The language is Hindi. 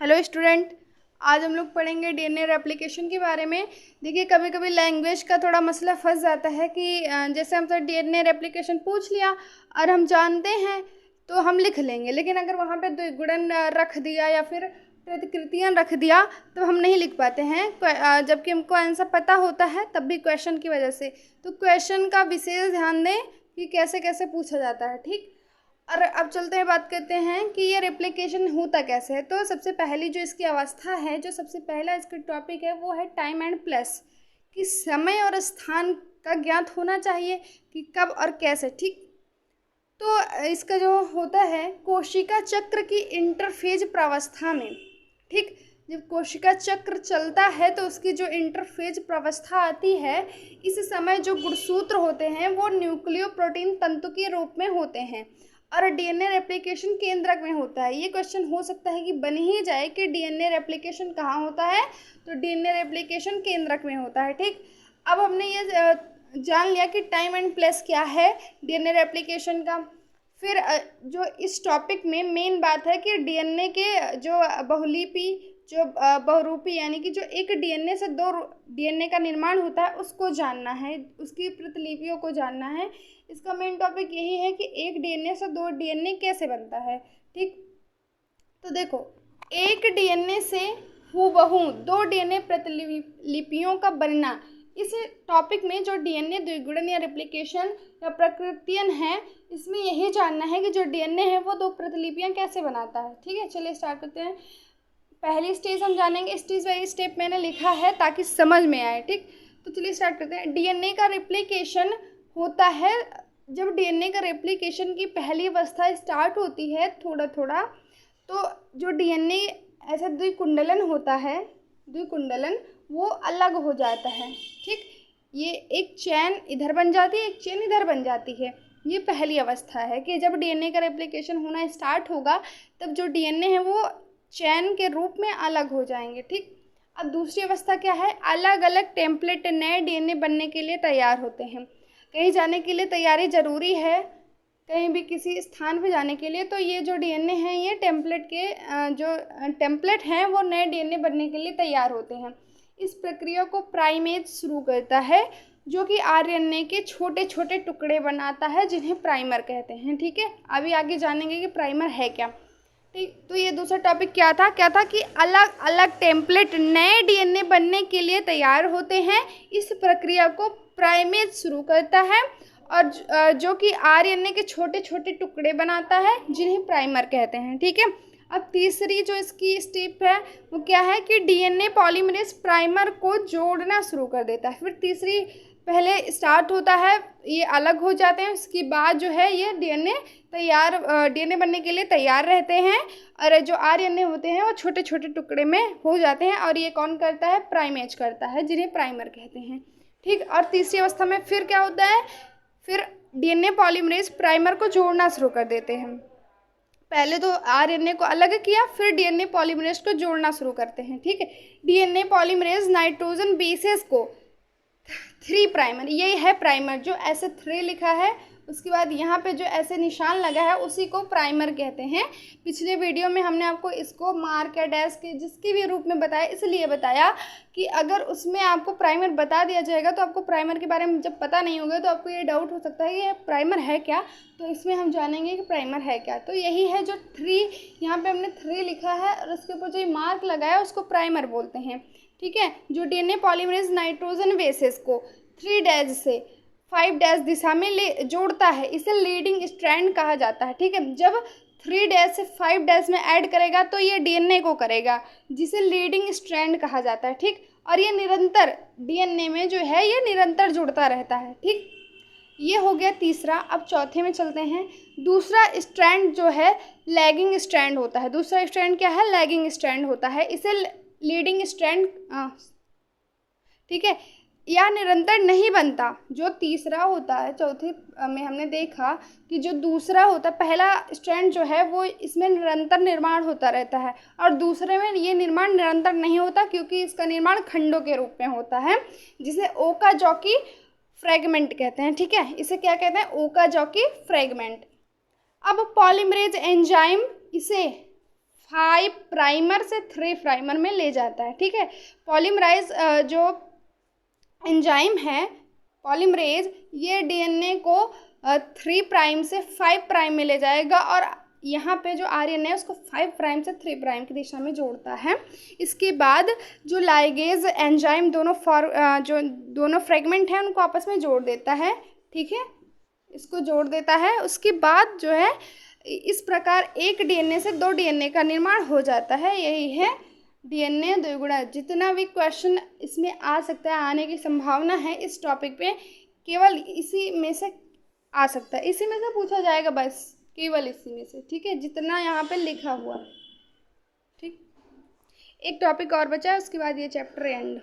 हेलो स्टूडेंट, आज हम लोग पढ़ेंगे डीएनए रेप्लिकेशन के बारे में। देखिए, कभी कभी लैंग्वेज का थोड़ा मसला फंस जाता है कि जैसे हमसे डीएनए रेप्लिकेशन पूछ लिया और हम जानते हैं तो हम लिख लेंगे, लेकिन अगर वहाँ पे द्विगुणन रख दिया या फिर प्रतिकृतियाँ रख दिया तो हम नहीं लिख पाते हैं, जबकि हमको आंसर पता होता है तब भी क्वेश्चन की वजह से। तो क्वेश्चन का विशेष ध्यान दें कि कैसे कैसे पूछा जाता है, ठीक। और अब चलते हैं, बात करते हैं कि ये रेप्लिकेशन होता कैसे है। तो सबसे पहली जो इसकी अवस्था है, जो सबसे पहला इसका टॉपिक है, वो है टाइम एंड प्लेस, कि समय और स्थान का ज्ञात होना चाहिए कि कब और कैसे, ठीक। तो इसका जो होता है कोशिका चक्र की इंटरफेज प्रावस्था में, ठीक। जब कोशिका चक्र चलता है तो उसकी जो इंटरफेज प्रावस्था आती है, इस समय जो गुणसूत्र होते हैं वो न्यूक्लियोप्रोटीन तंतु के रूप में होते हैं और डीएनए रेप्लिकेशन केंद्रक में होता है। ये क्वेश्चन हो सकता है कि बन ही जाए कि डीएनए रेप्लिकेशन कहाँ होता है, तो डीएनए रेप्लिकेशन केंद्रक में होता है, ठीक। अब हमने ये जान लिया कि टाइम एंड प्लेस क्या है डीएनए रेप्लिकेशन का। फिर जो इस टॉपिक में मेन बात है कि डीएनए के जो बहुलिपि, जो बहुरूपी, यानी कि जो एक डीएनए से दो डीएनए का निर्माण होता है उसको जानना है, उसकी प्रतिलिपियों को जानना है। इसका मेन टॉपिक यही है कि एक डीएनए से दो डीएनए कैसे बनता है, ठीक। तो देखो, एक डीएनए से हूबहू दो डीएनए प्रतिलिपियों का बनना, इस टॉपिक में जो डीएनए द्विगुणन या रेप्लिकेशन या प्रकृतियन है, इसमें यही जानना है कि जो डीएनए है वो दो प्रतिलिपियां कैसे बनाता है, ठीक है। चलिए स्टार्ट करते हैं। पहली स्टेज हम जानेंगे, स्टेज बाई स्टेप मैंने लिखा है ताकि समझ में आए, ठीक। तो चलिए स्टार्ट करते हैं। डीएनए का रेप्लिकेशन होता है जब डीएनए का रेप्लिकेशन की पहली अवस्था स्टार्ट होती है थोड़ा थोड़ा, तो जो डीएनए ऐसा द्विकुंडलन होता है, द्विकुंडलन वो अलग हो जाता है, ठीक। ये एक चेन इधर बन जाती है, एक चेन इधर बन जाती है। ये पहली अवस्था है कि जब डीएनए का रेप्लिकेशन होना स्टार्ट होगा तब जो डीएनए है वो चैन के रूप में अलग हो जाएंगे, ठीक। अब दूसरी अवस्था क्या है, अलग अलग टेम्पलेट नए डीएनए बनने के लिए तैयार होते हैं। कहीं जाने के लिए तैयारी ज़रूरी है, कहीं भी किसी स्थान पे जाने के लिए, तो ये जो डीएनए हैं ये टेम्पलेट के जो टेम्पलेट हैं वो नए डीएनए बनने के लिए तैयार होते हैं। इस प्रक्रिया को प्राइमेज शुरू करता है, जो कि आरएनए के छोटे छोटे टुकड़े बनाता है, जिन्हें प्राइमर कहते हैं, ठीक है। अभी आगे जानेंगे कि प्राइमर है क्या, ठीक। तो ये दूसरा टॉपिक क्या था कि अलग अलग टेम्पलेट नए डीएनए बनने के लिए तैयार होते हैं। इस प्रक्रिया को प्राइमेज शुरू करता है और जो कि आरएनए के छोटे छोटे टुकड़े बनाता है, जिन्हें प्राइमर कहते हैं, ठीक है। अब तीसरी जो इसकी स्टेप है वो क्या है कि डीएनए पॉलीमरेज प्राइमर को जोड़ना शुरू कर देता है। फिर तीसरी, पहले स्टार्ट होता है, ये अलग हो जाते हैं, उसके बाद जो है ये डीएनए डीएनए बनने के लिए तैयार रहते हैं और जो आरएनए होते हैं वो छोटे छोटे टुकड़े में हो जाते हैं और ये कौन करता है, प्राइमेज करता है, जिन्हें प्राइमर कहते हैं, ठीक। और तीसरी अवस्था में फिर क्या होता है, फिर डीएनए पॉलीमरेज प्राइमर को जोड़ना शुरू कर देते हैं। पहले तो आरएनए को अलग किया, फिर डीएनए पॉलीमरेज को जोड़ना शुरू करते हैं, ठीक है। डीएनए पॉलीमरेज नाइट्रोजन बेसेस को 3 प्राइमर, ये है प्राइमर, जो ऐसे 3 लिखा है, उसके बाद यहाँ पे जो ऐसे निशान लगा है उसी को प्राइमर कहते हैं। पिछले वीडियो में हमने आपको इसको मार्क या डैश के जिसके भी रूप में बताया, इसलिए बताया कि अगर उसमें आपको प्राइमर बता दिया जाएगा तो आपको प्राइमर के बारे में जब पता नहीं होगा तो आपको ये डाउट हो सकता है कि ये प्राइमर है क्या, तो इसमें हम जानेंगे कि प्राइमर है क्या। तो यही है जो 3, यहाँ पर हमने 3 लिखा है और उसके ऊपर जो मार्क लगाया उसको प्राइमर बोलते हैं, ठीक है। जो डीएनए पॉलीमरेज नाइट्रोजन बेसेस को 3 डैश से 5 डैश दिशा में जोड़ता है, इसे लीडिंग स्ट्रैंड कहा जाता है, ठीक है। जब 3 डैश से 5 डैश में ऐड करेगा तो ये डीएनए को करेगा, जिसे लीडिंग स्ट्रैंड कहा जाता है, ठीक। और ये निरंतर डीएनए में जो है ये निरंतर जुड़ता रहता है, ठीक। ये हो गया तीसरा। अब चौथे में चलते हैं। दूसरा स्ट्रैंड जो है लैगिंग स्ट्रैंड होता है। दूसरा स्ट्रैंड क्या है, लैगिंग स्ट्रैंड होता है, इसे लीडिंग स्ट्रैंड, ठीक है, या निरंतर नहीं बनता। जो तीसरा होता है, चौथे में हमने देखा कि जो दूसरा होता है, पहला स्ट्रैंड जो है वो इसमें निरंतर निर्माण होता रहता है और दूसरे में ये निर्माण निरंतर नहीं होता, क्योंकि इसका निर्माण खंडों के रूप में होता है, जिसे ओकाज़की फ्रैगमेंट कहते हैं, ठीक है। इसे क्या कहते हैं, ओकाज़की फ्रैगमेंट। अब पॉलीमरेज एंजाइम इसे 5 प्राइमर से 3 प्राइमर में ले जाता है। ठीक है, पॉलीमराइज जो एंजाइम है पॉलीमरेज, ये डीएनए को 3 प्राइम से 5 प्राइम में ले जाएगा और यहाँ पे जो आरएनए है उसको 5 प्राइम से 3 प्राइम की दिशा में जोड़ता है। इसके बाद जो लाइगेज एंजाइम जो दोनों फ्रेगमेंट हैं उनको आपस में जोड़ देता है। ठीक है, इसको जोड़ देता है। उसके बाद जो है इस प्रकार एक डीएनए से 2 डीएनए का निर्माण हो जाता है। यही है डीएनए द्विगुणा। जितना भी क्वेश्चन इसमें आ सकता है, आने की संभावना है इस टॉपिक पे, केवल इसी में से आ सकता है, इसी में से पूछा जाएगा बस, केवल इसी में से। ठीक है, जितना यहाँ पे लिखा हुआ है। ठीक, एक टॉपिक और बचा है, उसके बाद ये चैप्टर एंड।